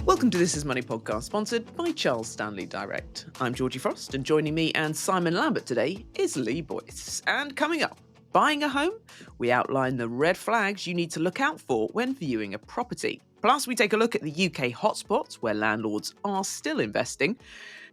Welcome to This Is Money podcast, sponsored by Charles Stanley Direct. I'm Georgie Frost, and joining me and Simon Lambert today is Lee Boyce. And coming up, buying a home, we outline the red flags you need to look out for when viewing a property. Plus, we take a look at the UK hotspots where landlords are still investing.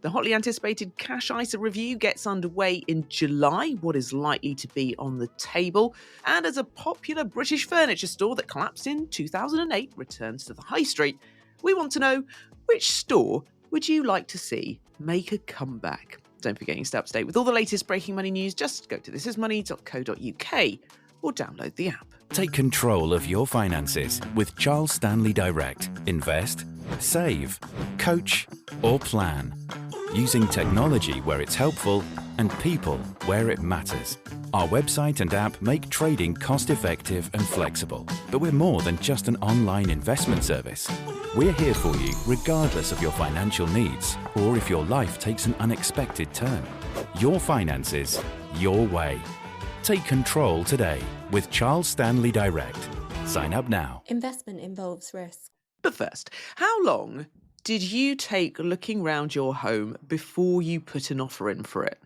The hotly anticipated Cash ISA review gets underway in July. What is likely to be on the table? And as a popular British furniture store that collapsed in 2008 returns to the high street, we want to know, which store would you like to see make a comeback? Don't forget you stay up to date with all the latest breaking money news. Just go to thisismoney.co.uk or download the app. Take control of your finances with Charles Stanley Direct. Invest, save, coach, or plan. Using technology where it's helpful and people where it matters. Our website and app make trading cost-effective and flexible. But we're more than just an online investment service. We're here for you regardless of your financial needs or if your life takes an unexpected turn. Your finances, your way. Take control today with Charles Stanley Direct. Sign up now. Investment involves risk. But first, how long did you take looking round your home before you put an offer in for it?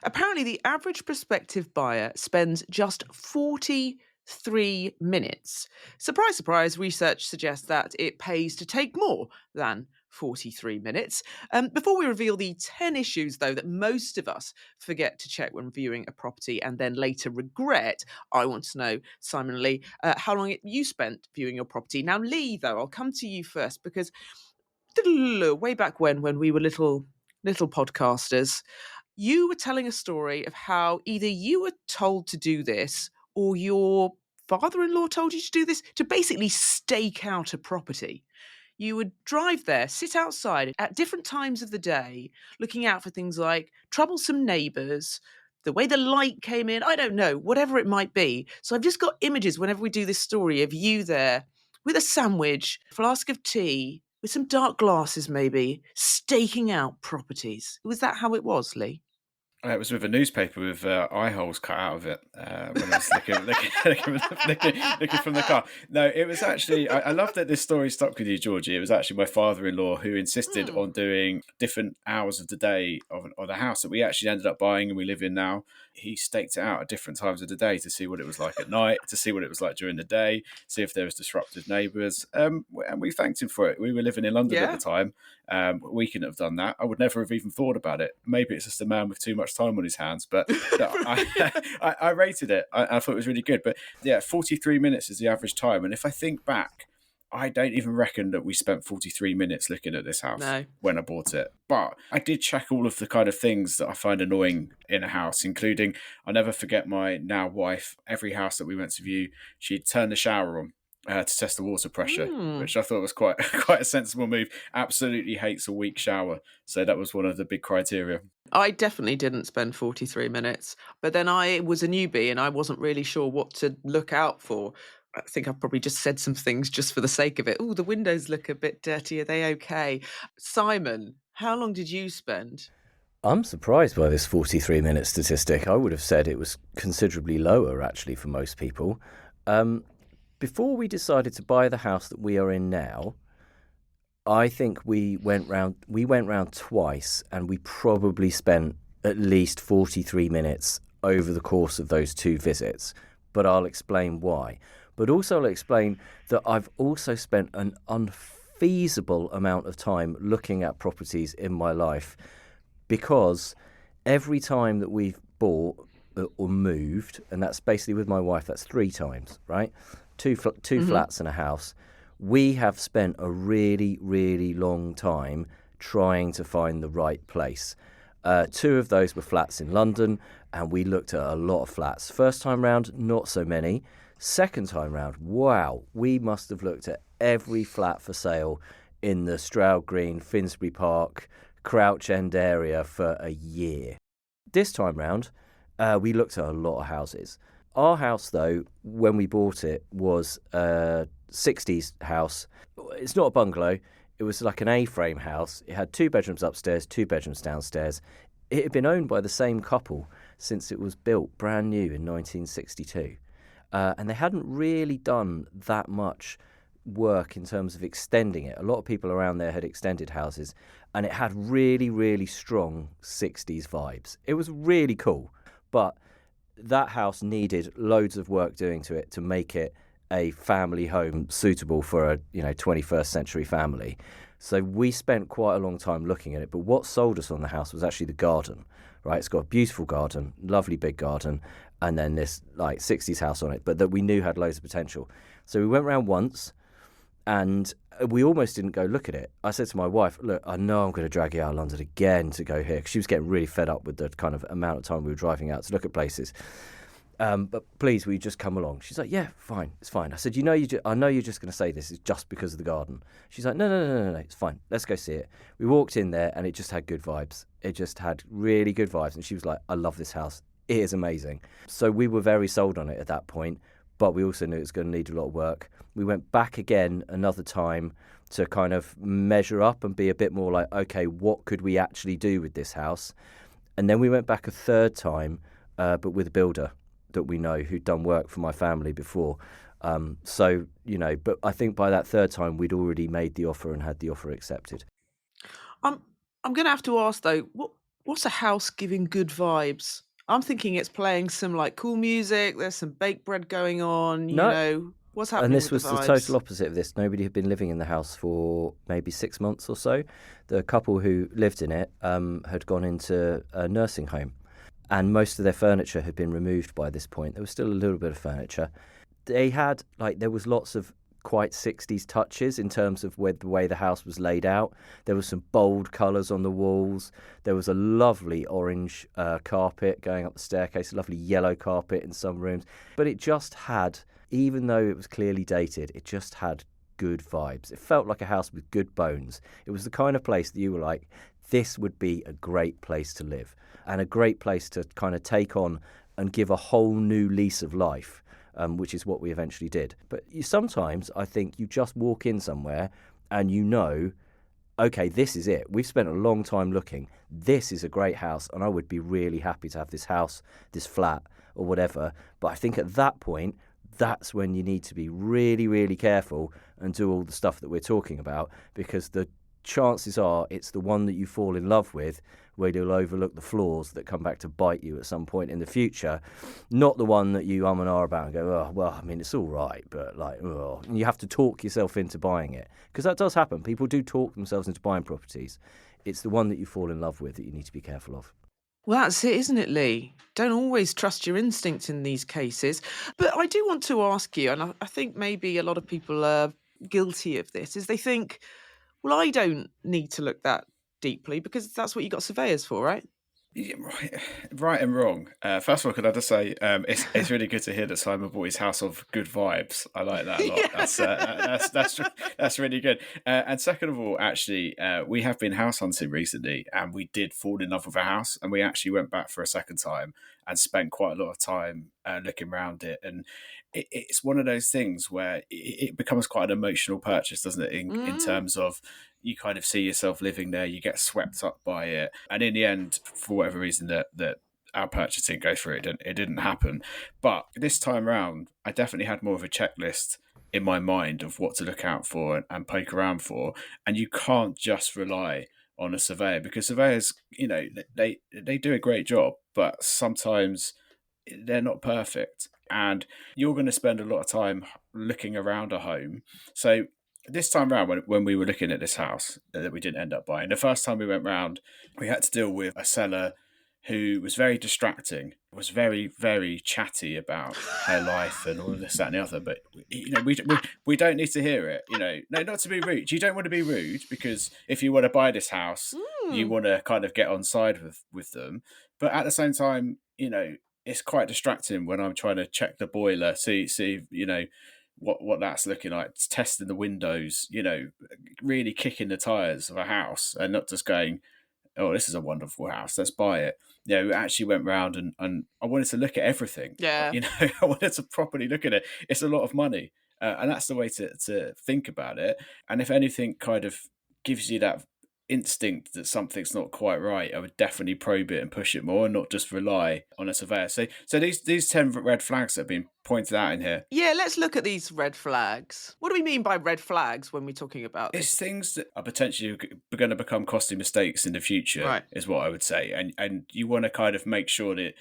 Apparently, the average prospective buyer spends just 43 minutes. Surprise, surprise, research suggests that it pays to take more than 43 minutes. Before we reveal the 10 issues, though, that most of us forget to check when viewing a property and then later regret, I want to know, Simon and Lee, how long you spent viewing your property. Now, Lee, though, I'll come to you first because way back when we were little podcasters, you were telling a story of how either you were told to do this or your father-in-law told you to do this, to basically stake out a property. You would drive there, sit outside at different times of the day, looking out for things like troublesome neighbours, the way the light came in, I don't know, whatever it might be. So I've just got images whenever we do this story of you there with a sandwich, a flask of tea, with some dark glasses maybe, staking out properties. Was that how it was, Lee? It was with a newspaper with eye holes cut out of it when I was looking from the car. No, it was actually, I love that this story stuck with you, Georgie. It was actually my father-in-law who insisted on doing different hours of the day on a house that we actually ended up buying and we live in now. He staked it out at different times of the day to see what it was like at night, to see what it was like during the day, see if there was disruptive neighbours. And we thanked him for it. We were living in London at the time. We couldn't have done that. I would never have even thought about it. Maybe it's just a man with too much time on his hands, but no, I rated it. I thought it was really good. But yeah, 43 minutes is the average time. And if I think back, I don't even reckon that we spent 43 minutes looking at this house when I bought it. But I did check all of the kind of things that I find annoying in a house, including, I'll never forget my now wife, every house that we went to view, she'd turn the shower on to test the water pressure, which I thought was quite a sensible move. Absolutely hates a weak shower. So that was one of the big criteria. I definitely didn't spend 43 minutes, but then I was a newbie and I wasn't really sure what to look out for. I think I probably just said some things just for the sake of it. Oh, the windows look a bit dirty. Are they okay? Simon, how long did you spend? I'm surprised by this 43-minute statistic. I would have said it was considerably lower, actually, for most people. Before we decided to buy the house that we are in now, I think we went round twice, and we probably spent at least 43 minutes over the course of those two visits. But I'll explain why. But also I'll explain that I've also spent an unfeasible amount of time looking at properties in my life, because every time that we've bought or moved, and that's basically with my wife, that's 3 times, right? Two flats and a house. We have spent a really, really long time trying to find the right place. 2 of those were flats in London, and we looked at a lot of flats. First time round, not so many. Second time round, wow, we must have looked at every flat for sale in the Stroud Green, Finsbury Park, Crouch End area for a year. This time round, we looked at a lot of houses. Our house, though, when we bought it, was a 60s house. It's not a bungalow. It was like an A-frame house. It had 2 bedrooms upstairs, 2 bedrooms downstairs. It had been owned by the same couple since it was built brand new in 1962. And they hadn't really done that much work in terms of extending it. A lot of people around there had extended houses, and it had really, really strong 60s vibes. It was really cool, but that house needed loads of work doing to it to make it a family home suitable for a 21st century family. So we spent quite a long time looking at it, but what sold us on the house was actually the garden, right? It's got a beautiful garden, lovely big garden, and then this like 60s house on it, but that we knew had loads of potential. So we went round once, and we almost didn't go look at it. I said to my wife, look, I know I'm going to drag you out of London again to go here, because she was getting really fed up with the kind of amount of time we were driving out to look at places. But please, will you just come along? She's like, yeah, fine, it's fine. I said, I know you're just going to say this is just because of the garden. She's like, no, it's fine. Let's go see it. We walked in there, and it just had good vibes. It just had really good vibes. And she was like, I love this house. It is amazing. So we were very sold on it at that point, but we also knew it was going to need a lot of work. We went back again another time to kind of measure up and be a bit more like, okay, what could we actually do with this house? And then we went back a third time, but with a builder that we know who'd done work for my family before. But I think by that third time, we'd already made the offer and had the offer accepted. I'm going to have to ask though, what's a house giving good vibes? I'm thinking it's playing some like cool music. There's some baked bread going on. What's happening? And this was the the vibes? total opposite of this. Nobody had been living in the house for maybe 6 months or so. The couple who lived in it had gone into a nursing home, and most of their furniture had been removed by this point. There was still a little bit of furniture. They had, there was lots of quite 60s touches in terms of the way the house was laid out. There was some bold colours on the walls. There was a lovely orange carpet going up the staircase, a lovely yellow carpet in some rooms. But it just had, even though it was clearly dated, it just had good vibes. It felt like a house with good bones. It was the kind of place that you were like, this would be a great place to live, and a great place to kind of take on and give a whole new lease of life, which is what we eventually did. But sometimes I think you just walk in somewhere and okay, this is it. We've spent a long time looking. This is a great house, and I would be really happy to have this house, this flat, or whatever. But I think at that point, that's when you need to be really, really careful and do all the stuff that we're talking about, because the chances are it's the one that you fall in love with where you'll overlook the flaws that come back to bite you at some point in the future, not the one that you and ah about and go, oh, well, I mean, it's all right, but and you have to talk yourself into buying it, because that does happen. People do talk themselves into buying properties. It's the one that you fall in love with that you need to be careful of. Well, that's it, isn't it, Lee? Don't always trust your instinct in these cases. But I do want to ask you, and I think maybe a lot of people are guilty of this, is they think, well, I don't need to look that deeply because that's what you got surveyors for, right? Yeah, right and wrong. First of all, could I just say it's really good to hear that Simon bought his house of good vibes. I like that a lot. Yeah. That's really good. And second of all, actually, we have been house hunting recently, and we did fall in love with a house, and we actually went back for a second time and spent quite a lot of time looking around it. And it's one of those things where it becomes quite an emotional purchase, doesn't it? In terms of, you kind of see yourself living there, you get swept up by it, and in the end, for whatever reason, that our purchase didn't go through, it didn't happen. But this time around, I definitely had more of a checklist in my mind of what to look out for and poke around for, and you can't just rely on a surveyor, because surveyors, they do a great job, but sometimes they're not perfect, and you're going to spend a lot of time looking around a home. So this time round, when we were looking at this house that we didn't end up buying, the first time we went round, we had to deal with a seller who was very distracting, was very, very chatty about her life and all of this, that, and the other. But we don't need to hear it. No, not to be rude. You don't want to be rude, because if you want to buy this house, you want to kind of get on side with them. But at the same time, it's quite distracting when I'm trying to check the boiler, see what that's looking like, testing the windows, really kicking the tyres of a house, and not just going, oh, this is a wonderful house, let's buy it. We actually went round and I wanted to look at everything. Yeah. I wanted to properly look at it. It's a lot of money. And that's the way to think about it. And if anything kind of gives you that instinct that something's not quite right, I would definitely probe it and push it more, and not just rely on a surveyor. So these 10 red flags that have been pointed out in here, Yeah, let's look at these red flags. What do we mean by red flags when we're talking about this? it's things that are potentially going to become costly mistakes in the future, Right. is what I would say. And you want to kind of make sure that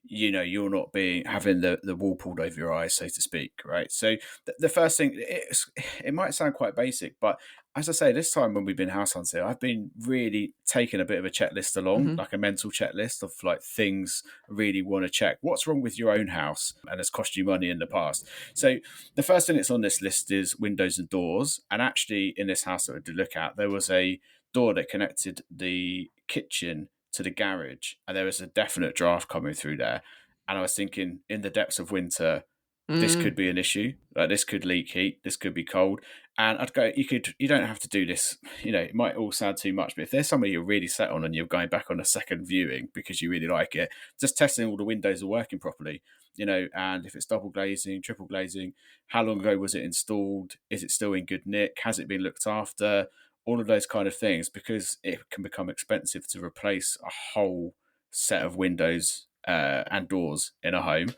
you're not being having the wool pulled over your eyes, so to speak, right? So the first thing, it might sound quite basic, but as I say, this time when we've been house hunting, I've been really taking a bit of a checklist along, Hmm. like a mental checklist of like things I really want to check. What's wrong with your own house and has cost you money in the past? So the first thing that's on this list is windows and doors. And actually, in this house that we did look at, there was a door that connected the kitchen to the garage, and there was a definite draft coming through there. And I was thinking, in the depths of winter, this could Mm. be an issue. Like, this could leak heat, this could be cold. And I'd go, you don't have to do this. It might all sound too much, but if there's somebody you're really set on and you're going back on a second viewing because you really like it, just testing all the windows are working properly. And if it's double glazing, triple glazing, how long ago was it installed? Is it still in good nick? Has it been looked after? All of those kind of things, because it can become expensive to replace a whole set of windows and doors in a home.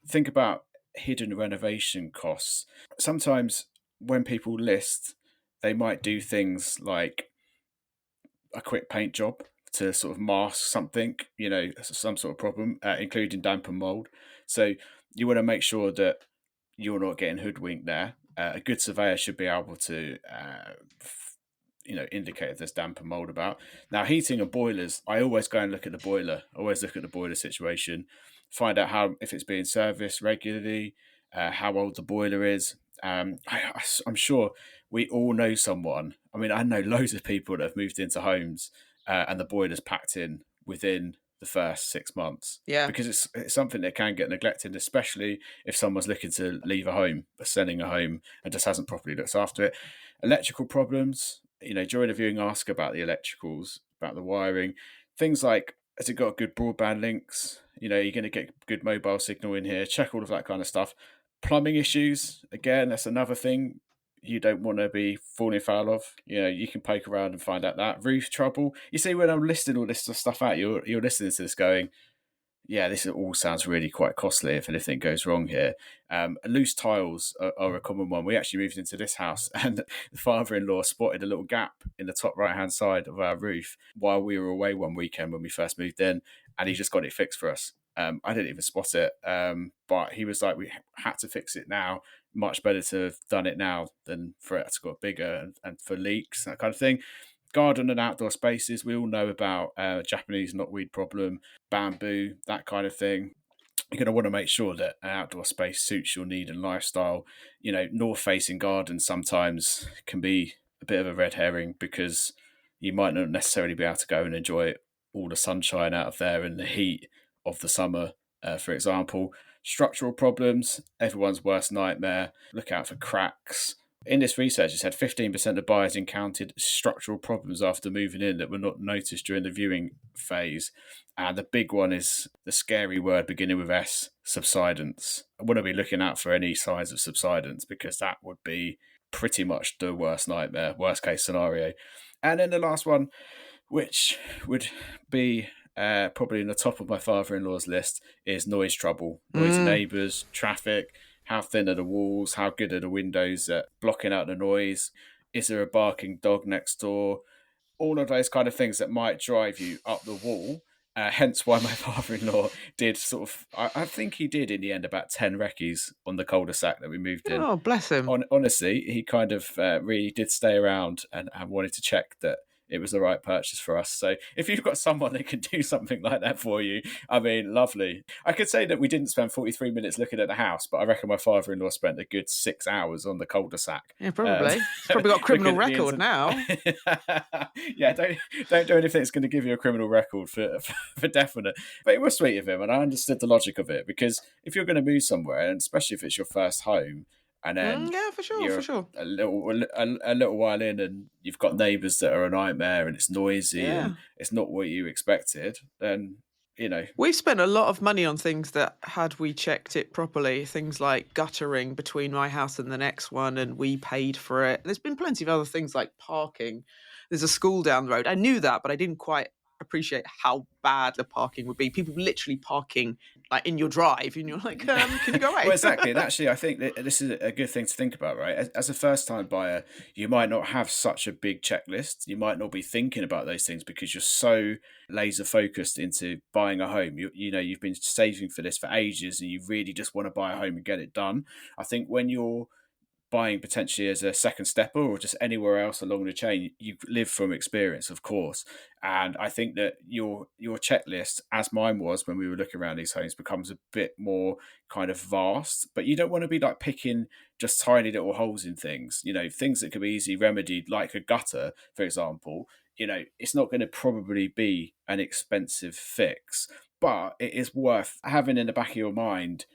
Think about hidden renovation costs. Sometimes when people list, they might do things like a quick paint job to sort of mask something, some sort of problem, including damp and mold. So you want to make sure that you're not getting hoodwinked there. A good surveyor should be able to, indicate if there's damp and mold about. Now, heating and boilers, I always go and look at the boiler. I always look at the boiler situation, find out if it's being serviced regularly, how old the boiler is. I'm sure we all know someone. I mean, I know loads of people that have moved into homes and the boiler's packed in within the first 6 months, Yeah. because it's something that can get neglected, especially if someone's looking to leave a home, or selling a home, and just hasn't properly looked after it. Electrical problems, during a viewing, ask about the electricals, about the wiring, things like, has it got good broadband links? You're going to get good mobile signal in here. Check all of that kind of stuff. Plumbing issues, again, that's another thing you don't want to be falling foul of. You can poke around and find out that. Roof trouble. You see, when I'm listing all this stuff out, you're listening to this going, yeah, this all sounds really quite costly if anything goes wrong here. Loose tiles are a common one. We actually moved into this house and the father-in-law spotted a little gap in the top right-hand side of our roof while we were away one weekend when we first moved in, and he just got it fixed for us. I didn't even spot it, but he was like, we had to fix it now. Much better to have done it now than for it to got bigger and for leaks, that kind of thing. Garden and outdoor spaces, we all know about Japanese knotweed problem, bamboo, that kind of thing. You're going to want to make sure that an outdoor space suits your need and lifestyle. North-facing gardens sometimes can be a bit of a red herring, because you might not necessarily be able to go and enjoy all the sunshine out of there and the heat of the summer, for example. Structural problems, everyone's worst nightmare. Look out for cracks. In this research, it said 15% of buyers encountered structural problems after moving in that were not noticed during the viewing phase. And the big one is the scary word beginning with S, subsidence. I wouldn't be looking out for any signs of subsidence, because that would be pretty much the worst nightmare, worst case scenario. And then the last one, which would be probably in the top of my father-in-law's list, is noise trouble. Noisy neighbours, traffic, how thin are the walls, how good are the windows at blocking out the noise, is there a barking dog next door, all of those kind of things that might drive you up the wall. Hence why my father-in-law did I think he did in the end about 10 recce's on the cul-de-sac that we moved in. Oh, bless him. Honestly, he kind of really did stay around and wanted to check that it was the right purchase for us. So if you've got someone that can do something like that for you, I mean, lovely. I could say that we didn't spend 43 minutes looking at the house, but I reckon my father-in-law spent a good 6 hours on the cul-de-sac. Yeah, probably. He's probably got a criminal record now. Yeah, don't do anything that's going to give you a criminal record for definite. But it was sweet of him, and I understood the logic of it, because if you're going to move somewhere, and especially if it's your first home, and then Yeah, for sure, you're for sure. a little while in, and you've got neighbours that are a nightmare, and it's noisy, Yeah. and it's not what you expected, then We've spent a lot of money on things that, had we checked it properly, things like guttering between my house and the next one, and we paid for it. There's been plenty of other things like parking. There's a school down the road. I knew that, but I didn't quite appreciate how bad the parking would be. People literally parking like in your drive, and you're like, can you go away? Well, exactly. And actually, I think that this is a good thing to think about, right? As a first-time buyer, you might not have such a big checklist. You might not be thinking about those things because you're so laser focused into buying a home. You've been saving for this for ages, and you really just want to buy a home and get it done. I think when you're buying potentially as a second stepper or just anywhere else along the chain, you live from experience, of course. And I think that your checklist, as mine was when we were looking around these homes, becomes a bit more kind of vast. But you don't want to be like picking just tiny little holes in things, things that could be easily remedied, like a gutter, for example. It's not going to probably be an expensive fix, but it is worth having in the back of your mind,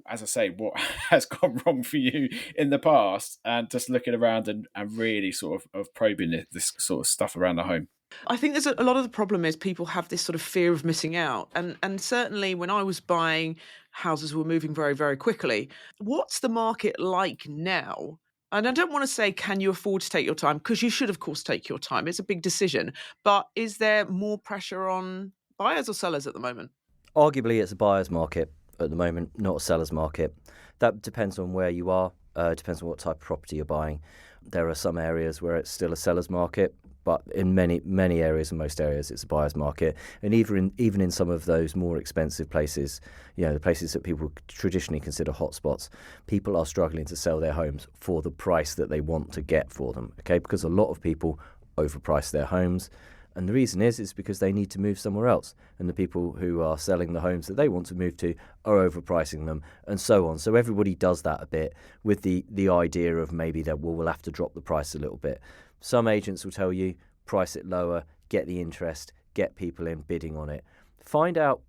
as I say, what has gone wrong for you in the past, and just looking around and really sort of probing this sort of stuff around the home. I think there's a lot of the problem is people have this sort of fear of missing out. And certainly when I was buying, houses were moving very, very quickly. What's the market like now? And I don't want to say, can you afford to take your time? Because you should, of course, take your time. It's a big decision. But is there more pressure on buyers or sellers at the moment? Arguably, it's a buyer's market at the moment, not a seller's market. That depends on where you are, depends on what type of property you're buying. There are some areas where it's still a seller's market, but in many areas and most areas it's a buyer's market. And even in some of those more expensive places, the places that people traditionally consider hotspots, people are struggling to sell their homes for the price that they want to get for them, okay? Because a lot of people overprice their homes. And the reason is because they need to move somewhere else. And the people who are selling the homes that they want to move to are overpricing them and so on. So everybody does that a bit with the idea of maybe that, we'll have to drop the price a little bit. Some agents will tell you, price it lower, get the interest, get people in bidding on it. Find out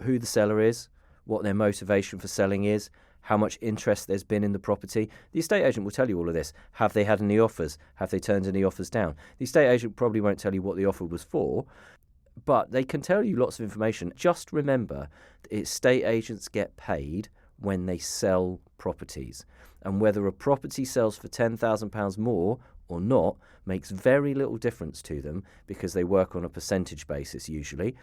who the seller is, what their motivation for selling is, how much interest there's been in the property. The estate agent will tell you all of this. Have they had any offers? Have they turned any offers down? The estate agent probably won't tell you what the offer was for, but they can tell you lots of information. Just remember, estate agents get paid when they sell properties. And whether a property sells for £10,000 more or not makes very little difference to them, because they work on a percentage basis usually.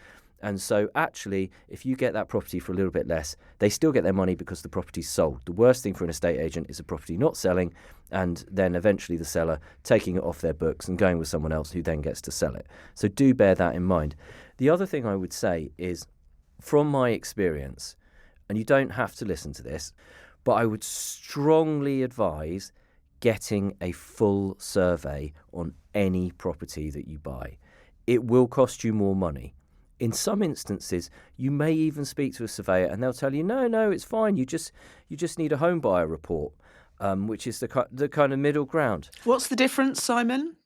And so actually, if you get that property for a little bit less, they still get their money because the property's sold. The worst thing for an estate agent is a property not selling, and then eventually the seller taking it off their books and going with someone else who then gets to sell it. So do bear that in mind. The other thing I would say is, from my experience, and you don't have to listen to this, but I would strongly advise getting a full survey on any property that you buy. It will cost you more money. In some instances, you may even speak to a surveyor and they'll tell you, no, it's fine. You just need a home buyer report, which is the kind of middle ground. What's the difference, Simon?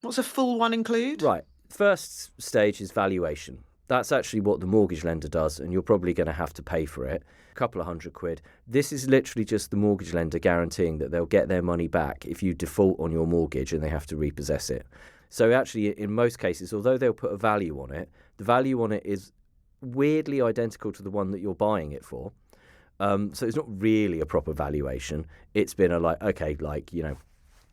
What's a full one include? Right. First stage is valuation. That's actually what the mortgage lender does, and you're probably going to have to pay for it. A couple of £100. This is literally just the mortgage lender guaranteeing that they'll get their money back if you default on your mortgage and they have to repossess it. So actually, in most cases, although they'll put a value on it, the value on it is weirdly identical to the one that you're buying it for. So it's not really a proper valuation. It's been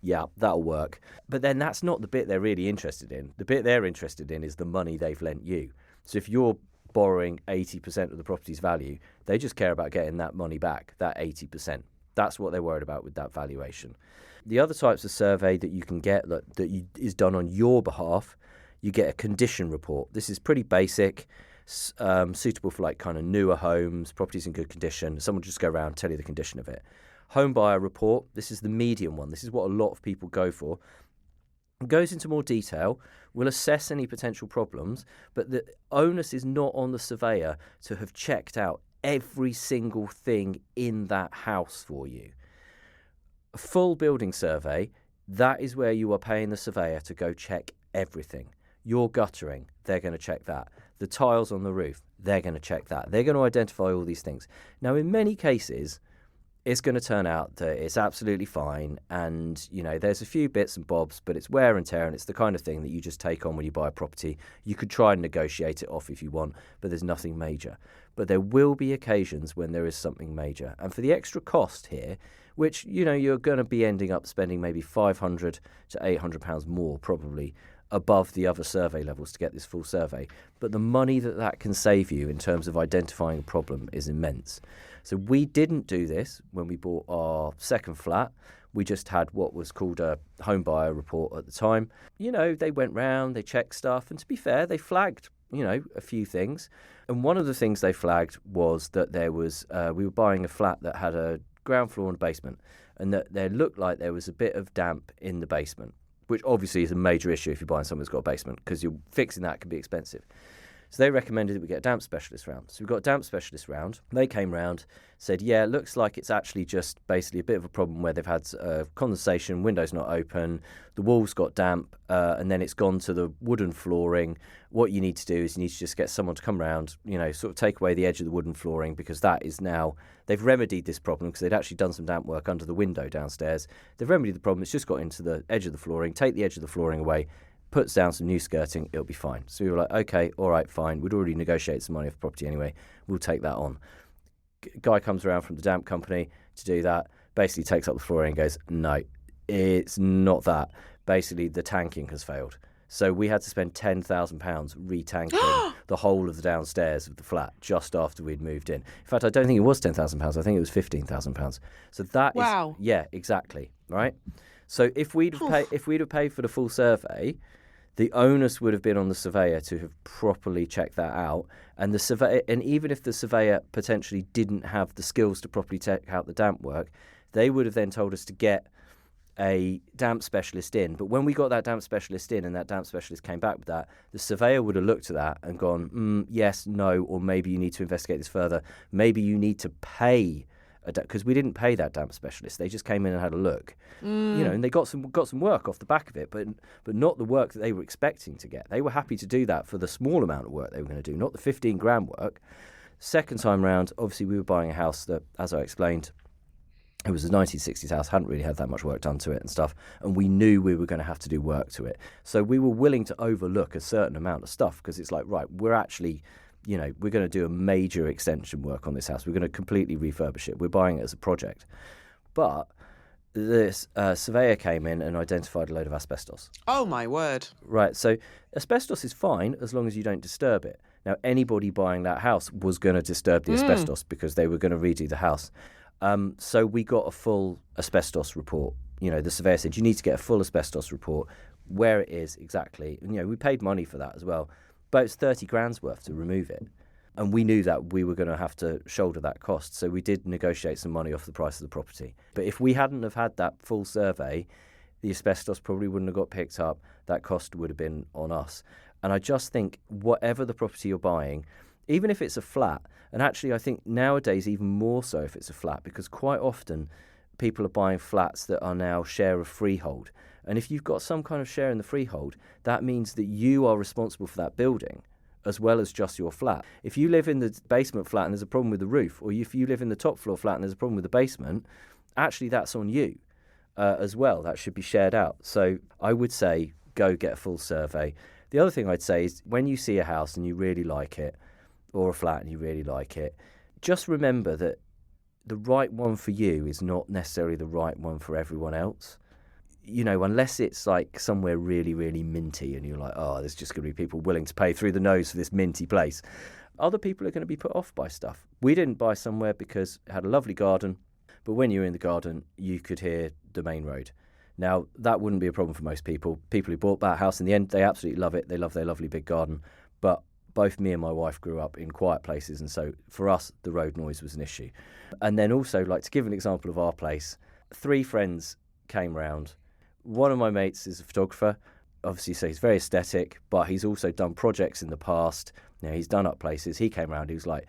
yeah, that'll work. But then that's not the bit they're really interested in. The bit they're interested in is the money they've lent you. So if you're borrowing 80% of the property's value, they just care about getting that money back, that 80%. That's what they're worried about with that valuation. The other types of survey that you can get is done on your behalf, you get a condition report. This is pretty basic, suitable for like kind of newer homes, properties in good condition. Someone will just go around and tell you the condition of it. Home buyer report, this is the medium one. This is what a lot of people go for. It goes into more detail, will assess any potential problems, but the onus is not on the surveyor to have checked out every single thing in that house for you. A full building survey, that is where you are paying the surveyor to go check everything. Your guttering, they're going to check that. The tiles on the roof, they're going to check that. They're going to identify all these things. Now, in many cases, it's going to turn out that it's absolutely fine. And, there's a few bits and bobs, but it's wear and tear, and it's the kind of thing that you just take on when you buy a property. You could try and negotiate it off if you want, but there's nothing major. But there will be occasions when there is something major. And for the extra cost here, which, you're going to be ending up spending maybe £500 to £800 more probably above the other survey levels to get this full survey. But the money that can save you in terms of identifying a problem is immense. So we didn't do this when we bought our second flat. We just had what was called a home buyer report at the time. They went round, they checked stuff, and to be fair, they flagged, a few things. And one of the things they flagged was that there was, we were buying a flat that had a ground floor and a basement, and that there looked like there was a bit of damp in the basement, which obviously is a major issue if you're buying someone who's got a basement, because you're fixing that can be expensive. So they recommended that we get a damp specialist round. So we got a damp specialist round. They came round, said, yeah, it looks like it's actually just basically a bit of a problem where they've had condensation, windows not open, the walls got damp, and then it's gone to the wooden flooring. What you need to do is you need to just get someone to come round, sort of take away the edge of the wooden flooring, because that is now, they've remedied this problem because they'd actually done some damp work under the window downstairs. They've remedied the problem. It's just got into the edge of the flooring. Take the edge of the flooring away, puts down some new skirting, it'll be fine. So we were like, okay, all right, fine. We'd already negotiated some money off the property anyway. We'll take that on. Guy comes around from the damp company to do that, basically takes up the flooring and goes, no, it's not that. Basically, the tanking has failed. So we had to spend £10,000 re-tanking the whole of the downstairs of the flat just after we'd moved in. In fact, I don't think it was £10,000. I think it was £15,000. So that Wow. is, yeah, exactly, right? So if we'd have paid for the full survey, the onus would have been on the surveyor to have properly checked that out. And the surveyor, and even if the surveyor potentially didn't have the skills to properly check out the damp work, they would have then told us to get a damp specialist in. But when we got that damp specialist in and that damp specialist came back with that, the surveyor would have looked at that and gone, yes, no, or maybe you need to investigate this further. Maybe you need to pay, because we didn't pay that damp specialist. They just came in and had a look, and they got some work off the back of it, but not the work that they were expecting to get. They were happy to do that for the small amount of work they were going to do, not the 15 grand work. Second time round, obviously we were buying a house that, as I explained, it was a 1960s house, hadn't really had that much work done to it and stuff, and we knew we were going to have to do work to it. So we were willing to overlook a certain amount of stuff, because it's like, right, we're actually, we're going to do a major extension work on this house. We're going to completely refurbish it. We're buying it as a project. But this surveyor came in and identified a load of asbestos. Oh, my word. Right, so asbestos is fine as long as you don't disturb it. Now, anybody buying that house was going to disturb the asbestos because they were going to redo the house. So we got a full asbestos report. The surveyor said, you need to get a full asbestos report, where it is exactly. And, we paid money for that as well. But it's 30 grand's worth to remove it. And we knew that we were going to have to shoulder that cost. So we did negotiate some money off the price of the property. But if we hadn't have had that full survey, the asbestos probably wouldn't have got picked up. That cost would have been on us. And I just think whatever the property you're buying, even if it's a flat, and actually I think nowadays even more so if it's a flat, because quite often people are buying flats that are now share of freehold. And if you've got some kind of share in the freehold, that means that you are responsible for that building as well as just your flat. If you live in the basement flat and there's a problem with the roof, or if you live in the top floor flat and there's a problem with the basement, actually that's on you as well. That should be shared out. So I would say go get a full survey. The other thing I'd say is when you see a house and you really like it, or a flat and you really like it, just remember that the right one for you is not necessarily the right one for everyone else. Unless it's like somewhere really, really minty and you're like, oh, there's just going to be people willing to pay through the nose for this minty place. Other people are going to be put off by stuff. We didn't buy somewhere because it had a lovely garden, but when you were in the garden, you could hear the main road. Now, that wouldn't be a problem for most people. People who bought that house, in the end, they absolutely love it. They love their lovely big garden. But both me and my wife grew up in quiet places, and so for us, the road noise was an issue. And then also, like to give an example of our place, 3 friends came round. One of my mates is a photographer, obviously, so he's very aesthetic, but he's also done projects in the past. He's done up places. He came around, he was like,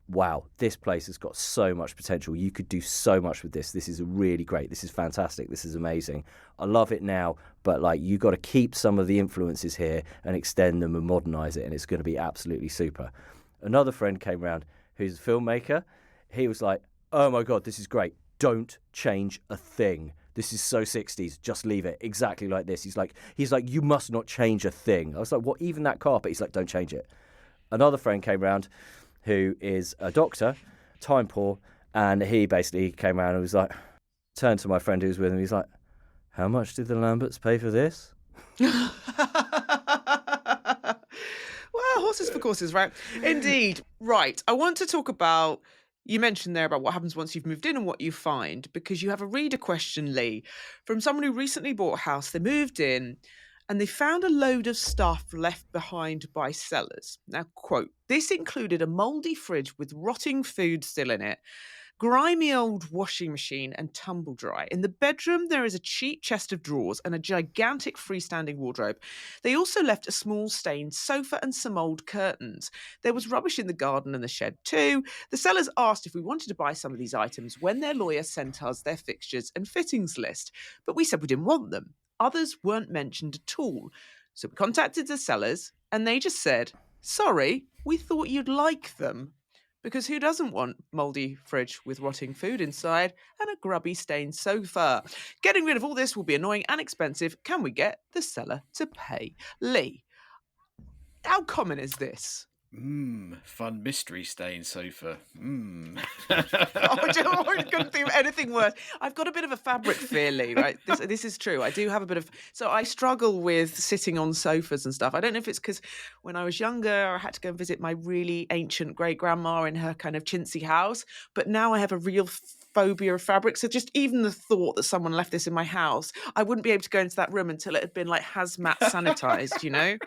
wow, this place has got so much potential. You could do so much with this. This is really great. This is fantastic. This is amazing. I love it now, but you got to keep some of the influences here and extend them and modernise it, and it's going to be absolutely super. Another friend came around who's a filmmaker. He was like, oh my God, this is great. don't change a thing. This is so 60s. Just leave it exactly like this. He's like, you must not change a thing. I was like, what? Even that carpet? He's like, don't change it. Another friend came round who is a doctor, time poor, and he basically came around and was like, turned to my friend who was with him. He's like, how much did the Lamberts pay for this? Well, horses for courses, right? Indeed. Right. I want to talk about, you mentioned there about what happens once you've moved in and what you find, because you have a reader question, Lee, from someone who recently bought a house. They moved in and they found a load of stuff left behind by sellers. Now, quote, this included a mouldy fridge with rotting food still in it, grimy old washing machine and tumble dry. In the bedroom, there is a cheap chest of drawers and a gigantic freestanding wardrobe. They also left a small stained sofa and some old curtains. There was rubbish in the garden and the shed too. The sellers asked if we wanted to buy some of these items when their lawyer sent us their fixtures and fittings list, but we said we didn't want them. Others weren't mentioned at all. So we contacted the sellers and they just said, sorry, we thought you'd like them. Because who doesn't want mouldy fridge with rotting food inside and a grubby stained sofa? Getting rid of all this will be annoying and expensive. Can we get the seller to pay? Lee, how common is this? Fun mystery stain sofa. I couldn't think of anything worse. I've got a bit of a fabric fear, Lee, right? This is true. I do have a bit of... So I struggle with sitting on sofas and stuff. I don't know if it's because when I was younger, I had to go and visit my really ancient great-grandma in her kind of chintzy house. But now I have a real phobia of fabric. So just even the thought that someone left this in my house, I wouldn't be able to go into that room until it had been like hazmat sanitized, you know?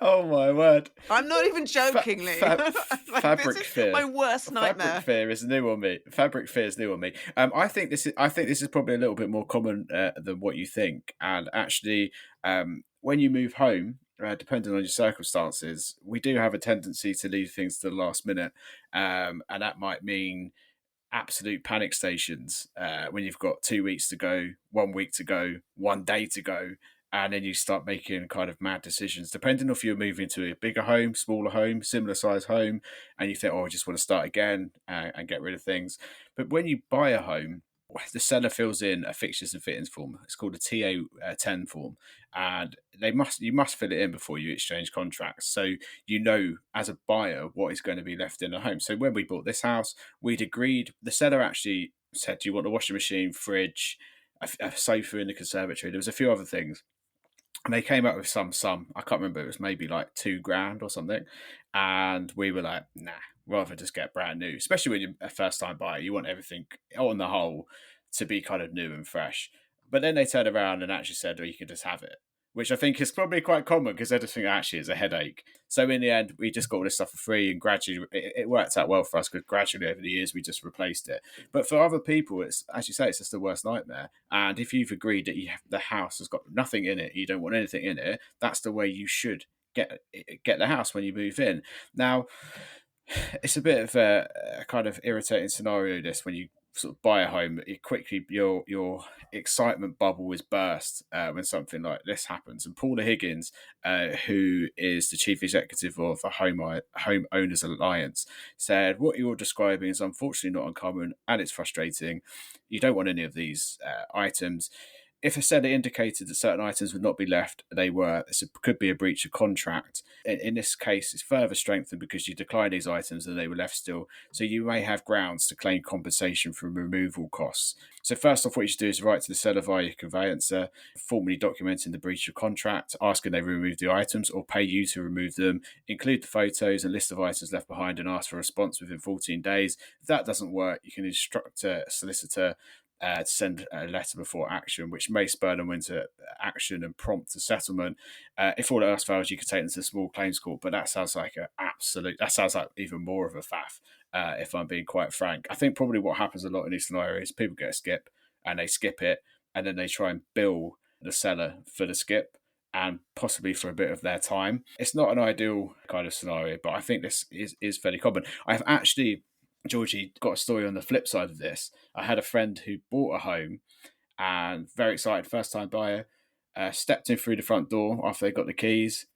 Oh my word! I'm not even joking, Lee. Like, Fabric this is fear. my worst nightmare. Fabric fear is new on me. Fabric fear is new on me. I think this is probably a little bit more common than what you think. And actually, when you move home, depending on your circumstances, we do have a tendency to leave things to the last minute, and that might mean absolute panic stations when you've got 2 weeks to go, 1 week to go, 1 day to go. And then you start making kind of mad decisions, depending if you're moving to a bigger home, smaller home, similar size home, and you think, oh, I just want to start again and get rid of things. But when you buy a home, the seller fills in a fixtures and fittings form. It's called a TA10 form, and you must fill it in before you exchange contracts. So you know as a buyer what is going to be left in the home. So when we bought this house, we'd agreed. The seller actually said, "Do you want a washing machine, fridge, a sofa in the conservatory?" There was a few other things. And they came up with some sum. I can't remember. It was maybe like $2,000 or something. And we were like, nah, rather just get brand new. Especially when you're a first time buyer, you want everything on the whole to be kind of new and fresh. But then they turned around and actually said, oh, you can just have it, which I think is probably quite common because they just think actually is a headache. So in the end, we just got all this stuff for free, and gradually it worked out well for us because gradually over the years we just replaced it. But for other people, it's, as you say, it's just the worst nightmare. And if you've agreed that the house has got nothing in it, you don't want anything in it, that's the way you should get the house when you move in. Now, it's a bit of a kind of irritating scenario, this, when you sort of buy a home, your excitement bubble is burst when something like this happens. And Paula Higgins, who is the chief executive of the Home Owners Alliance, said, what you're describing is unfortunately not uncommon and it's frustrating. You don't want any of these items. If a seller indicated that certain items would not be left, they were. This could be a breach of contract. In this case, it's further strengthened because you declined these items and they were left still. So you may have grounds to claim compensation for removal costs. So first off, what you should do is write to the seller via your conveyancer, formally documenting the breach of contract, asking they remove the items or pay you to remove them, include the photos and list of items left behind and ask for a response within 14 days. If that doesn't work, you can instruct a solicitor to send a letter before action, which may spur them into action and prompt a settlement. If all else fails, you could take them to the small claims court, but that sounds like that sounds like even more of a faff, if I'm being quite frank. I think probably what happens a lot in these scenarios, people get a skip and they skip it, and then they try and bill the seller for the skip and possibly for a bit of their time. It's not an ideal kind of scenario, but I think this is fairly common. I've actually, Georgie, got a story on the flip side of this. I had a friend who bought a home and very excited, first time buyer, stepped in through the front door after they got the keys,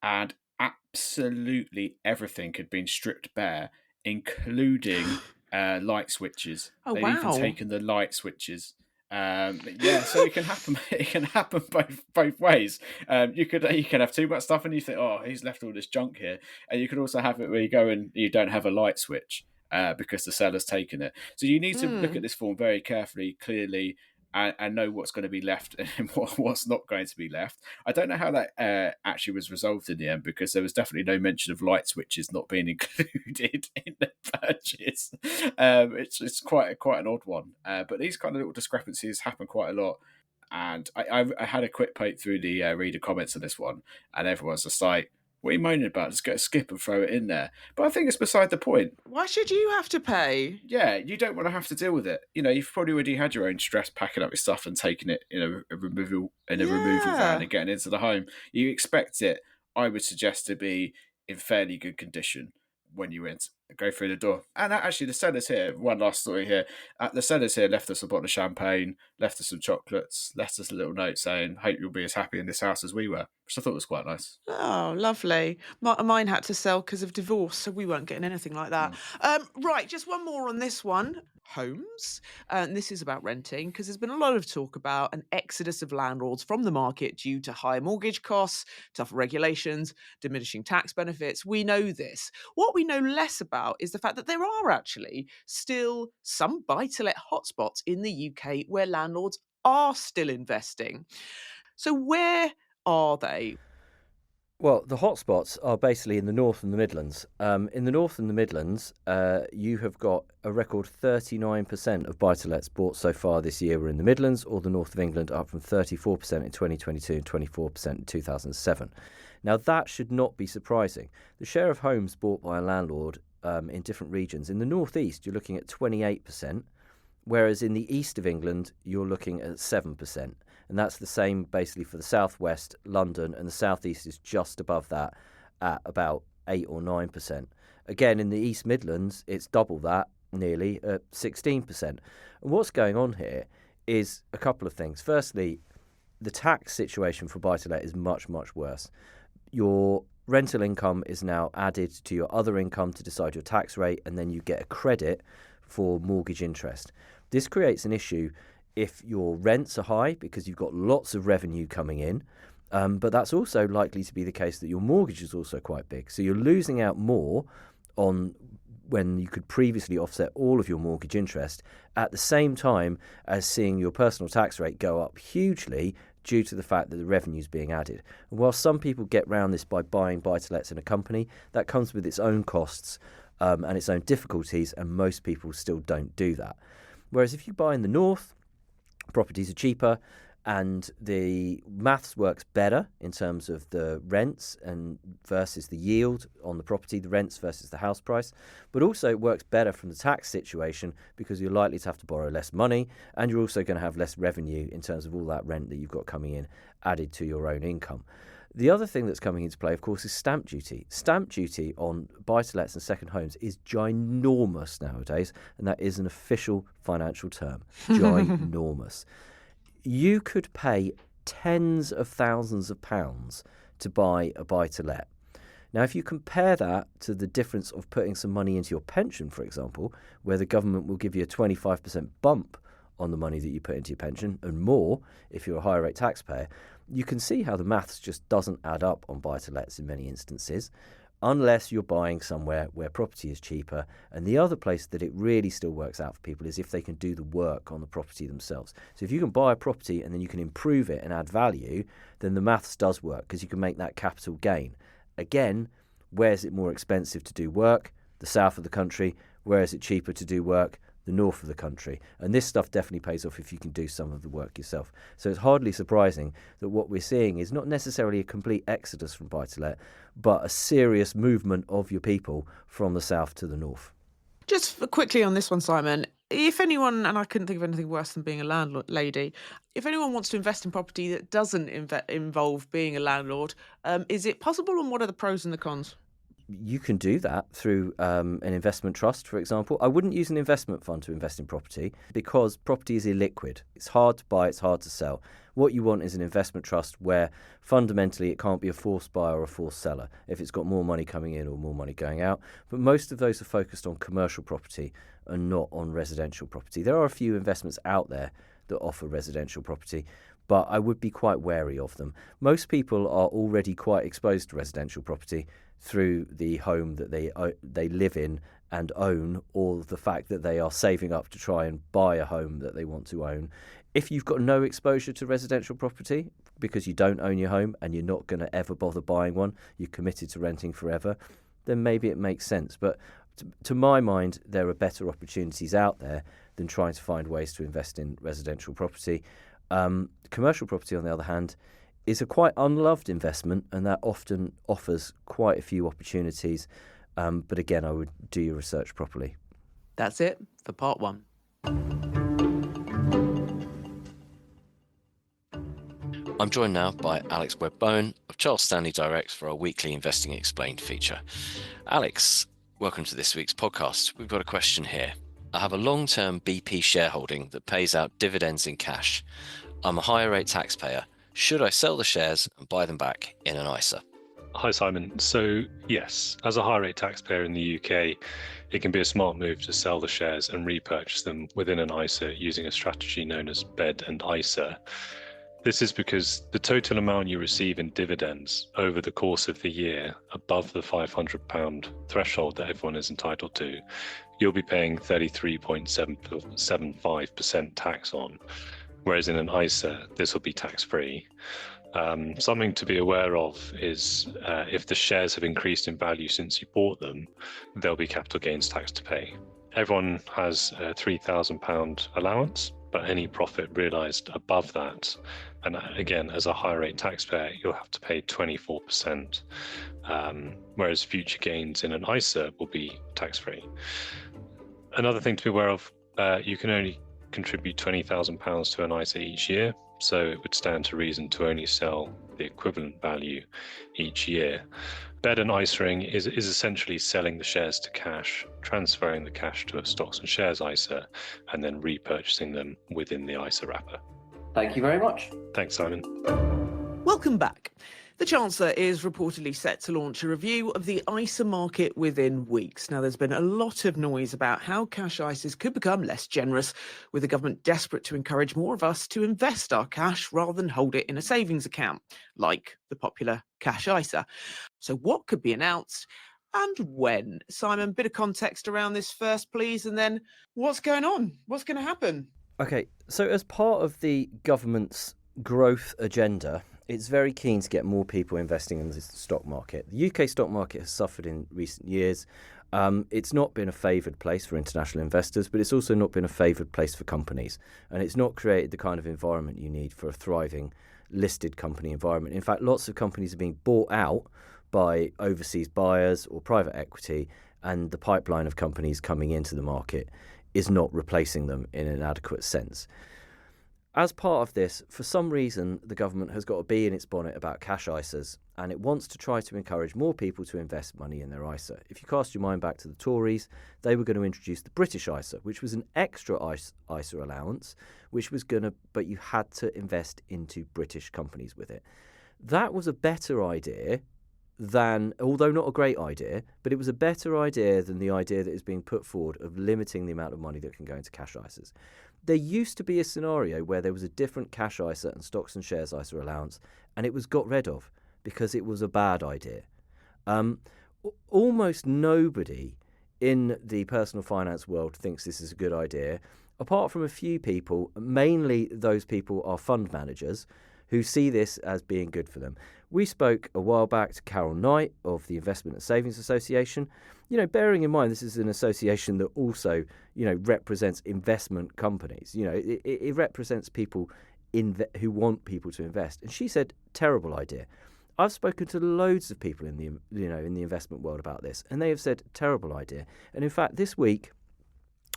and absolutely everything had been stripped bare, including light switches. Oh, They've even wow. taken the light switches. So it can happen. It can happen both ways. You can have too much stuff, and you think, oh, he's left all this junk here. And you can also have it where you go and you don't have a light switch because the seller's taken it. So you need to look at this form very carefully, clearly, and know what's going to be left and what's not going to be left. I don't know how that actually was resolved in the end, because there was definitely no mention of light switches not being included in the purchase. It's quite an odd one, but these kind of little discrepancies happen quite a lot. And I had a quick poke through the reader comments on this one, and everyone's just like, what are you moaning about? Just get a skip and throw it in there. But I think it's beside the point. Why should you have to pay? Yeah, you don't want to have to deal with it. You've probably already had your own stress packing up your stuff and taking it in a removal van and getting into the home. You expect it, I would suggest, to be in fairly good condition when you go through the door. And actually, the sellers here, one last story here, the sellers here left us a bottle of champagne, left us some chocolates, left us a little note saying, hope you'll be as happy in this house as we were, which I thought was quite nice. Oh, lovely. Mine had to sell because of divorce, so we weren't getting anything like that. Right, just one more on this one. Homes. And this is about renting, because there's been a lot of talk about an exodus of landlords from the market due to high mortgage costs, tougher regulations, diminishing tax benefits. We know this. What we know less about is the fact that there are actually still some buy-to-let hotspots in the UK where landlords are still investing. So where are they? Well, the hotspots are basically in the North and the Midlands. In the North and the Midlands, you have got a record 39% of buy-to-lets bought so far this year were in the Midlands, or the North of England, up from 34% in 2022 and 24% in 2007. Now, that should not be surprising. The share of homes bought by a landlord in different regions, in the North East, you're looking at 28%, whereas in the East of England, you're looking at 7%. And that's the same basically for the southwest, London, and the southeast is just above that at about 8 or 9%. Again, in the East Midlands, it's double that, nearly at 16%. And what's going on here is a couple of things. Firstly, the tax situation for buy-to-let is much, much worse. Your rental income is now added to your other income to decide your tax rate, and then you get a credit for mortgage interest. This creates an issue if your rents are high because you've got lots of revenue coming in, but that's also likely to be the case that your mortgage is also quite big. So you're losing out more on when you could previously offset all of your mortgage interest at the same time as seeing your personal tax rate go up hugely due to the fact that the revenue is being added. And while some people get around this by buying buy-to-lets in a company, that comes with its own costs and its own difficulties, and most people still don't do that. Whereas if you buy in the North, properties are cheaper and the maths works better in terms of the rents and versus the yield on the property, the rents versus the house price, but also it works better from the tax situation because you're likely to have to borrow less money and you're also going to have less revenue in terms of all that rent that you've got coming in added to your own income. The other thing that's coming into play, of course, is stamp duty. Stamp duty on buy-to-lets and second homes is ginormous nowadays, and that is an official financial term. Ginormous. You could pay tens of thousands of pounds to buy a buy-to-let. Now, if you compare that to the difference of putting some money into your pension, for example, where the government will give you a 25% bump on the money that you put into your pension, and more if you're a higher rate taxpayer, you can see how the maths just doesn't add up on buy-to-lets in many instances, unless you're buying somewhere where property is cheaper. And the other place that it really still works out for people is if they can do the work on the property themselves. So if you can buy a property and then you can improve it and add value, then the maths does work because you can make that capital gain. Again, where is it more expensive to do work? The south of the country. Where is it cheaper to do work? The north of the country. And this stuff definitely pays off if you can do some of the work yourself. So it's hardly surprising that what we're seeing is not necessarily a complete exodus from buy-to-let, but a serious movement of your people from the south to the north. Just quickly on this one, Simon, if anyone, and I couldn't think of anything worse than being a landlady, if anyone wants to invest in property that doesn't involve being a landlord, is it possible, and what are the pros and the cons? You can do that through an investment trust, for example. I wouldn't use an investment fund to invest in property because property is illiquid. It's hard to buy, it's hard to sell. What you want is an investment trust where fundamentally it can't be a forced buyer or a forced seller if it's got more money coming in or more money going out. But most of those are focused on commercial property and not on residential property. There are a few investments out there that offer residential property, but I would be quite wary of them. Most people are already quite exposed to residential property through the home that they live in and own, or the fact that they are saving up to try and buy a home that they want to own. If you've got no exposure to residential property because you don't own your home and you're not going to ever bother buying one, you're committed to renting forever, then maybe it makes sense. But to my mind, there are better opportunities out there than trying to find ways to invest in residential property. Commercial property, on the other hand, is a quite unloved investment, and that often offers quite a few opportunities. But again, I would do your research properly. That's it for part one. I'm joined now by Alex Webb-Bowen of Charles Stanley Direct for our weekly Investing Explained feature. Alex, welcome to this week's podcast. We've got a question here. I have a long-term BP shareholding that pays out dividends in cash. I'm a higher rate taxpayer. Should I sell the shares and buy them back in an ISA? Hi, Simon. So, yes, as a high rate taxpayer in the UK, it can be a smart move to sell the shares and repurchase them within an ISA using a strategy known as BED and ISA. This is because the total amount you receive in dividends over the course of the year above the £500 threshold that everyone is entitled to, you'll be paying 33.75% tax on, whereas in an ISA, this will be tax-free. Something to be aware of is if the shares have increased in value since you bought them, there'll be capital gains tax to pay. Everyone has a £3,000 allowance, but any profit realised above that, and again, as a higher rate taxpayer, you'll have to pay 24%, whereas future gains in an ISA will be tax-free. Another thing to be aware of, you can only contribute £20,000 to an ISA each year, so it would stand to reason to only sell the equivalent value each year. BED and ISAing is essentially selling the shares to cash, transferring the cash to a stocks and shares ISA, and then repurchasing them within the ISA wrapper. Thank you very much. Thanks, Simon. Welcome back. The Chancellor is reportedly set to launch a review of the ISA market within weeks. Now, there's been a lot of noise about how cash ISAs could become less generous, with the government desperate to encourage more of us to invest our cash rather than hold it in a savings account, like the popular cash ISA. So what could be announced and when? Simon, bit of context around this first, please, and then what's going on? What's going to happen? Okay, so as part of the government's growth agenda, it's very keen to get more people investing in the stock market. The UK stock market has suffered in recent years. It's not been a favoured place for international investors, but it's also not been a favoured place for companies. And it's not created the kind of environment you need for a thriving listed company environment. In fact, lots of companies are being bought out by overseas buyers or private equity, and the pipeline of companies coming into the market is not replacing them in an adequate sense. As part of this, for some reason, the government has got a bee in its bonnet about cash ISAs, and it wants to try to encourage more people to invest money in their ISA. If you cast your mind back to the Tories, they were going to introduce the British ISA, which was an extra ISA allowance, but you had to invest into British companies with it. That was a better idea than, although not a great idea, but it was a better idea than the idea that is being put forward of limiting the amount of money that can go into cash ISAs. There used to be a scenario where there was a different cash ISA and stocks and shares ISA allowance, and it was got rid of because it was a bad idea. Almost nobody in the personal finance world thinks this is a good idea, apart from a few people. Mainly those people are fund managers who see this as being good for them. We spoke a while back to Carol Knight of the Investment and Savings Association. Bearing in mind this is an association that also, represents investment companies. It represents people who want people to invest. And she said, terrible idea. I've spoken to loads of people in the investment world about this, and they have said terrible idea. And in fact, this week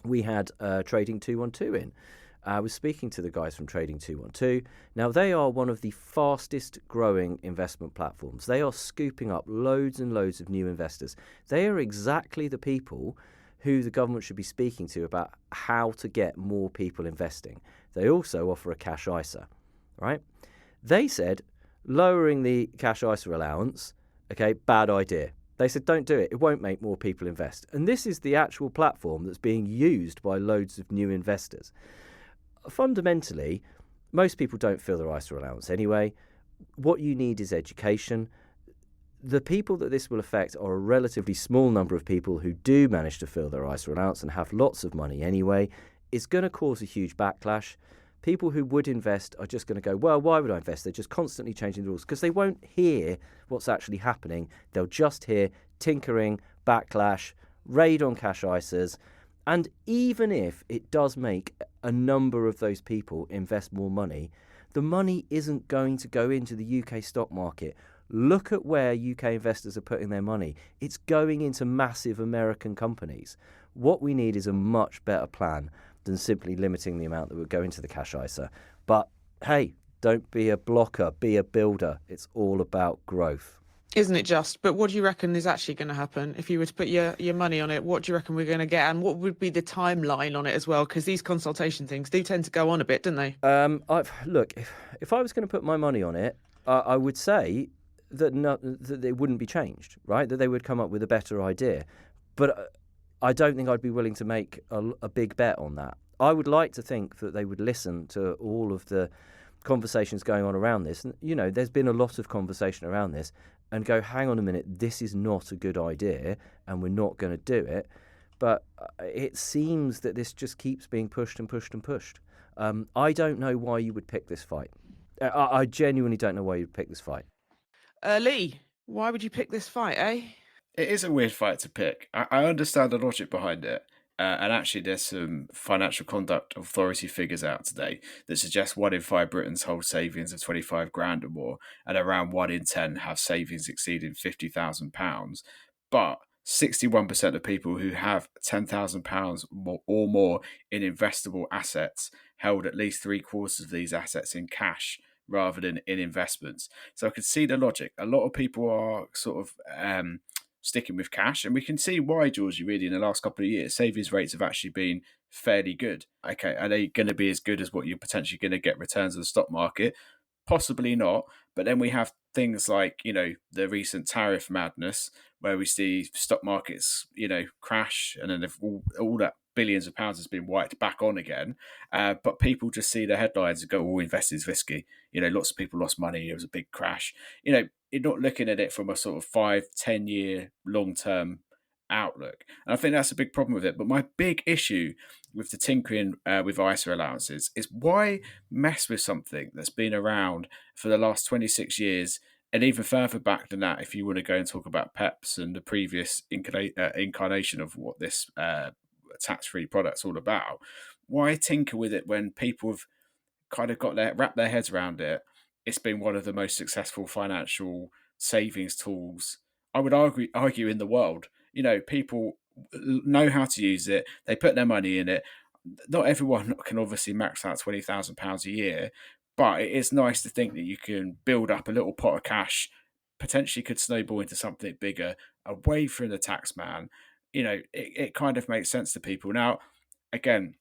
we had Trading 212 in. I was speaking to the guys from Trading 212. Now, they are one of the fastest growing investment platforms. They are scooping up loads and loads of new investors. They are exactly the people who the government should be speaking to about how to get more people investing. They also offer a cash ISA, right? They said lowering the cash ISA allowance, okay, bad idea. They said, don't do it. It won't make more people invest. And this is the actual platform that's being used by loads of new investors. Fundamentally, most people don't fill their ISA allowance anyway. What you need is education. The people that this will affect are a relatively small number of people who do manage to fill their ISA allowance and have lots of money anyway. It's going to cause a huge backlash. People who would invest are just going to go, well, why would I invest? They're just constantly changing the rules because they won't hear what's actually happening. They'll just hear tinkering, backlash, raid on cash ISAs. And even if it does make a number of those people invest more money, the money isn't going to go into the UK stock market. Look at where UK investors are putting their money. It's going into massive American companies. What we need is a much better plan than simply limiting the amount that would go into the cash ISA. But hey, don't be a blocker, be a builder. It's all about growth. Isn't it just? But what do you reckon is actually going to happen if you were to put your money on it? What do you reckon we're going to get? And what would be the timeline on it as well? Because these consultation things do tend to go on a bit, don't they? Look, if I was going to put my money on it, I would say that it wouldn't be changed, right? That they would come up with a better idea. But I don't think I'd be willing to make a big bet on that. I would like to think that they would listen to all of the conversations going on around this. And, you know, there's been a lot of conversation around this and go, hang on a minute, this is not a good idea and we're not going to do it. But it seems that this just keeps being pushed and pushed and pushed. I don't know why you would pick this fight. I genuinely don't know why you'd pick this fight. Lee, why would you pick this fight, eh? It is a weird fight to pick. I understand the logic behind it. And actually, there's some financial conduct authority figures out today that suggest 1 in 5 Britons hold savings of 25 grand or more, and around 1 in 10 have savings exceeding £50,000. But 61% of people who have £10,000 or more in investable assets held at least 3/4 of these assets in cash rather than in investments. So I could see the logic. A lot of people are sort of sticking with cash, and we can see why, Georgie, really, in the last couple of years, savings rates have actually been fairly good. Okay, are they going to be as good as what you're potentially going to get returns on the stock market? Possibly not. But then we have things like, you know, the recent tariff madness where we see stock markets, you know, crash, and then all that billions of pounds has been wiped back on again. But people just see the headlines and go, oh, investing is risky. You know, lots of people lost money. It was a big crash. You know, you're not looking at it from a sort of 5-10 year long-term outlook. And I think that's a big problem with it. But my big issue with the tinkering with ISA allowances is why mess with something that's been around for the last 26 years, and even further back than that, if you want to go and talk about PEPs and the previous incarnation of what this tax-free product's all about. Why tinker with it when people have kind of wrapped their heads around it? It's been one of the most successful financial savings tools, I would argue, in the world. You know, people know how to use it. They put their money in it. Not everyone can obviously max out £20,000 a year, but it is nice to think that you can build up a little pot of cash, potentially could snowball into something bigger, away from the tax man. You know, it kind of makes sense to people. Now, again,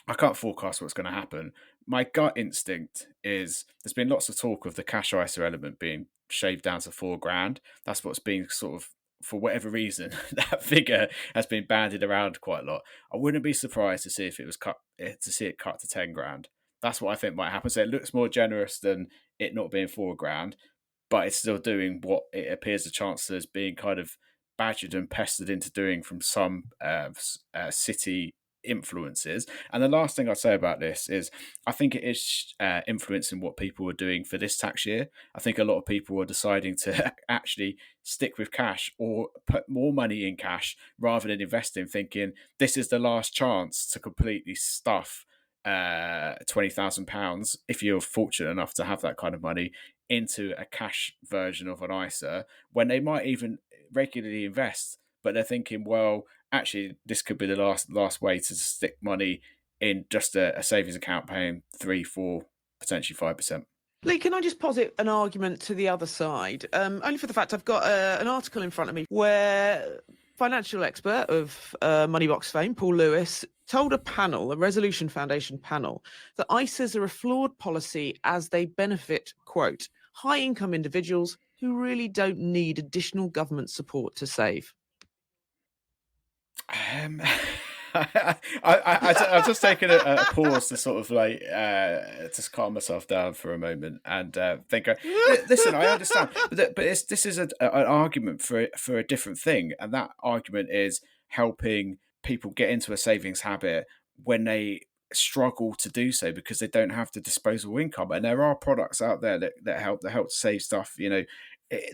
I can't forecast what's going to happen. My gut instinct is there's been lots of talk of the cash ISA element being shaved down to $4,000. That's what's being sort of, for whatever reason, that figure has been bandied around quite a lot. I wouldn't be surprised to see if it was cut to 10 grand. That's what I think might happen. So it looks more generous than it not being $4,000, but it's still doing what it appears the Chancellor's being kind of badgered and pestered into doing from some city influences. And the last thing I'd say about this is I think it is influencing what people are doing for this tax year. I think a lot of people are deciding to actually stick with cash or put more money in cash rather than investing, thinking this is the last chance to completely stuff £20,000, if you're fortunate enough to have that kind of money, into a cash version of an ISA, when they might even regularly invest, but they're thinking, well, actually, this could be the last way to stick money in just a savings account paying 3, 4, potentially 5%. Lee, can I just posit an argument to the other side? Only for the fact I've got an article in front of me where financial expert of Moneybox fame, Paul Lewis, told a Resolution Foundation panel, that ISAs are a flawed policy as they benefit, quote, high-income individuals who really don't need additional government support to save? Um, I've just taken a pause to sort of like just calm myself down for a moment and think. Listen, I understand, but this is an argument for a different thing, and that argument is helping people get into a savings habit when they struggle to do so because they don't have the disposable income. And there are products out there that help to save stuff.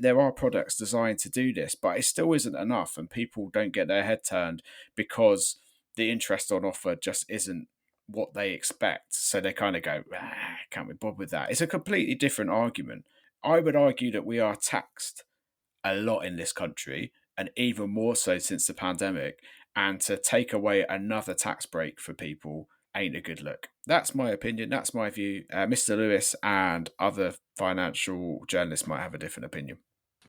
There are products designed to do this, but it still isn't enough, and people don't get their head turned because the interest on offer just isn't what they expect. So they kind of go, can't we bob with that? It's a completely different argument. I would argue that we are taxed a lot in this country, and even more so since the pandemic. And to take away another tax break for people ain't a good look. That's my opinion. That's my view. Mr. Lewis and other financial journalists might have a different opinion.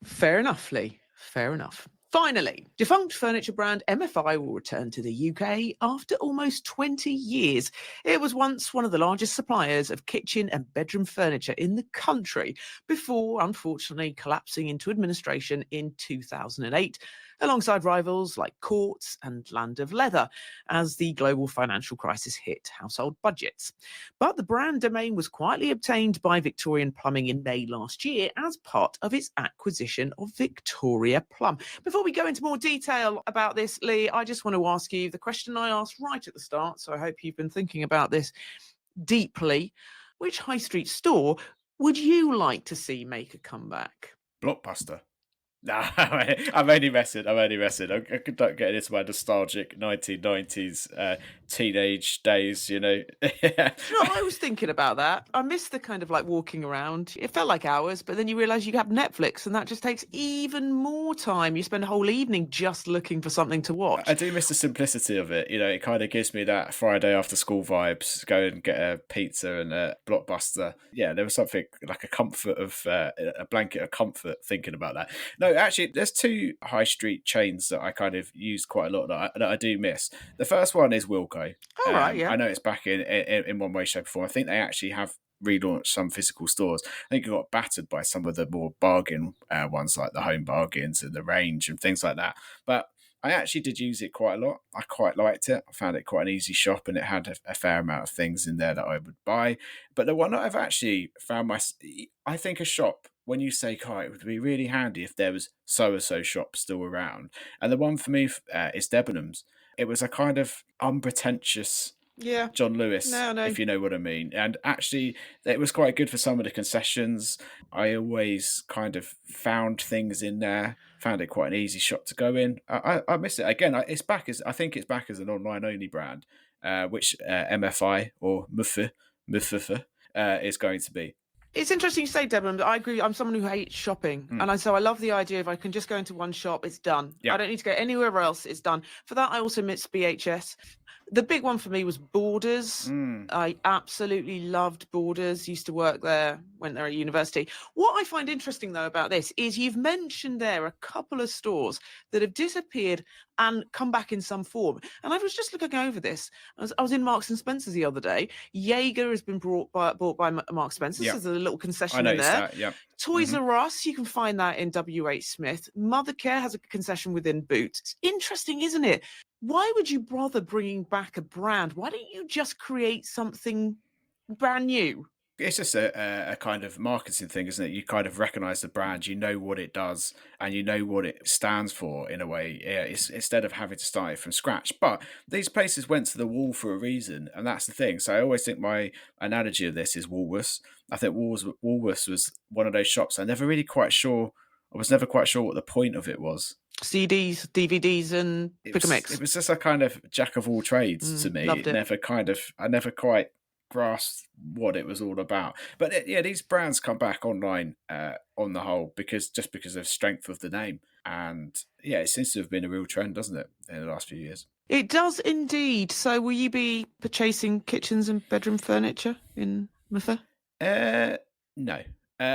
Fair enough, Lee. Fair enough. Finally, defunct furniture brand MFI will return to the UK after almost 20 years. It was once one of the largest suppliers of kitchen and bedroom furniture in the country before, unfortunately, collapsing into administration in 2008, alongside rivals like Courts and Land of Leather, as the global financial crisis hit household budgets. But the brand domain was quietly obtained by Victorian Plumbing in May last year as part of its acquisition of Victoria Plum. Before we go into more detail about this, Lee, I just want to ask you the question I asked right at the start, so I hope you've been thinking about this deeply. Which high street store would you like to see make a comeback? Blockbuster. No, I'm only messing. I'm I could not get into my nostalgic 1990s teenage days, You know, I was thinking about that. I missed the kind of like walking around. It felt like hours, but then you realise you have Netflix and that just takes even more time. You spend a whole evening just looking for something to watch. I do miss the simplicity of it. It kind of gives me that Friday after school vibes. Go and get a pizza and a Blockbuster. Yeah, there was something like a comfort of a blanket of comfort thinking about that. No, actually, there's two high street chains that I kind of use quite a lot that I do miss. The first one is Wilko. All right, yeah. I know it's back in one way, shape, or form. I think they actually have relaunched some physical stores. I think it got battered by some of the more bargain ones like the Home Bargains and the Range and things like that. But I actually did use it quite a lot. I quite liked it. I found it quite an easy shop, and it had a fair amount of things in there that I would buy. But the one that I've actually found I think a shop, when you say, "Kai, it would be really handy if there was so-and-so shop still around." And the one for me is Debenhams. It was a kind of unpretentious John Lewis, if you know what I mean. And actually, it was quite good for some of the concessions. I always kind of found things in there, found it quite an easy shop to go in. I miss it. Again, I think it's back as an online-only brand, which MFI or MFF is going to be. It's interesting you say, Deborah. I agree. I'm someone who hates shopping. And so I love the idea if I can just go into one shop, it's done. Yeah. I don't need to go anywhere else, it's done. For that, I also miss BHS. The big one for me was Borders. I absolutely loved Borders. Used to work there, went there at university. What I find interesting, though, about this is you've mentioned there a couple of stores that have disappeared and come back in some form. And I was just looking over this. I was in Marks and Spencer's the other day. Jaeger has been bought by Marks Spencer's. Yeah. So there's a little concession I in noticed there. that, yeah. Toys R Us, you can find that in WH Smith. Mothercare has a concession within Boots. It's interesting, isn't it? Why would you bother bringing back a brand? Why don't you just create something brand new? It's just a kind of marketing thing, isn't it? You kind of recognise the brand, you know what it does, and you know what it stands for in a way. It's instead of having to start it from scratch. But these places went to the wall for a reason, and that's the thing. So I always think my analogy of this is Woolworths. I think Woolworths was one of those shops I was never quite sure what the point of it was. CDs, DVDs, and pick a mix. It was just a kind of jack of all trades to me. Loved it. I never quite grasped what it was all about. But yeah, these brands come back online on the whole because of strength of the name. And yeah, it seems to have been a real trend, doesn't it, in the last few years? It does indeed. So will you be purchasing kitchens and bedroom furniture in Mutha? No. All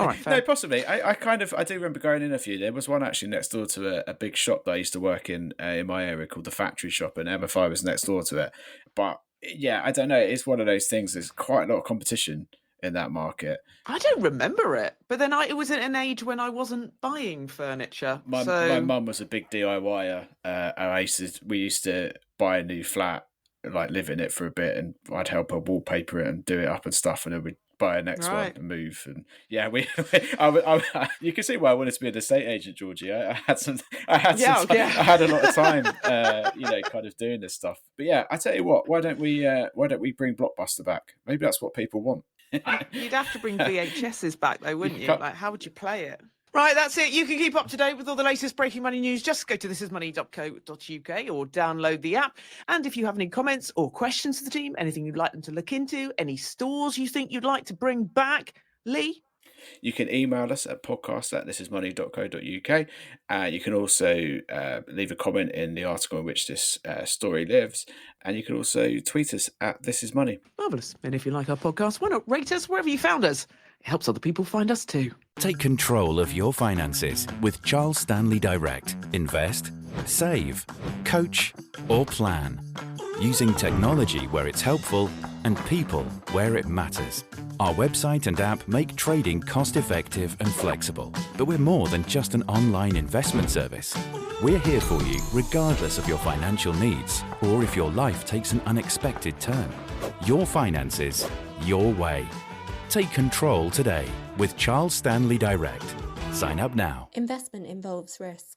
right, fair. No, possibly. I do remember going in a few. There was one actually next door to a big shop that I used to work in my area called the Factory Shop, and MFI was next door to it. But yeah, I don't know. It's one of those things. There's quite a lot of competition in that market. I don't remember it, but then it was at an age when I wasn't buying furniture. My mum was a big DIYer. We used to buy a new flat, like live in it for a bit, and I'd help her wallpaper it and do it up and stuff, and then we'd buy a next one and move. And yeah, you can see why I wanted to be an estate agent, Georgie. I had a lot of time, kind of doing this stuff. But yeah, I tell you what, why don't we bring Blockbuster back? Maybe that's what people want. You'd have to bring VHSs back though, wouldn't you? Like, how would you play it? Right, that's it. You can keep up to date with all the latest breaking money news. Just go to thisismoney.co.uk or download the app. And if you have any comments or questions for the team, anything you'd like them to look into, any stores you think you'd like to bring back, Lee? You can email us at podcast@thisismoney.co.uk. You can also leave a comment in the article in which this story lives. And you can also tweet us at thisismoney. Marvellous. And if you like our podcast, why not rate us wherever you found us? It helps other people find us too. Take control of your finances with Charles Stanley Direct. Invest, save, coach, or plan. Using technology where it's helpful and people where it matters. Our website and app make trading cost-effective and flexible. But we're more than just an online investment service. We're here for you regardless of your financial needs or if your life takes an unexpected turn. Your finances, your way. Take control today with Charles Stanley Direct. Sign up now. Investment involves risk.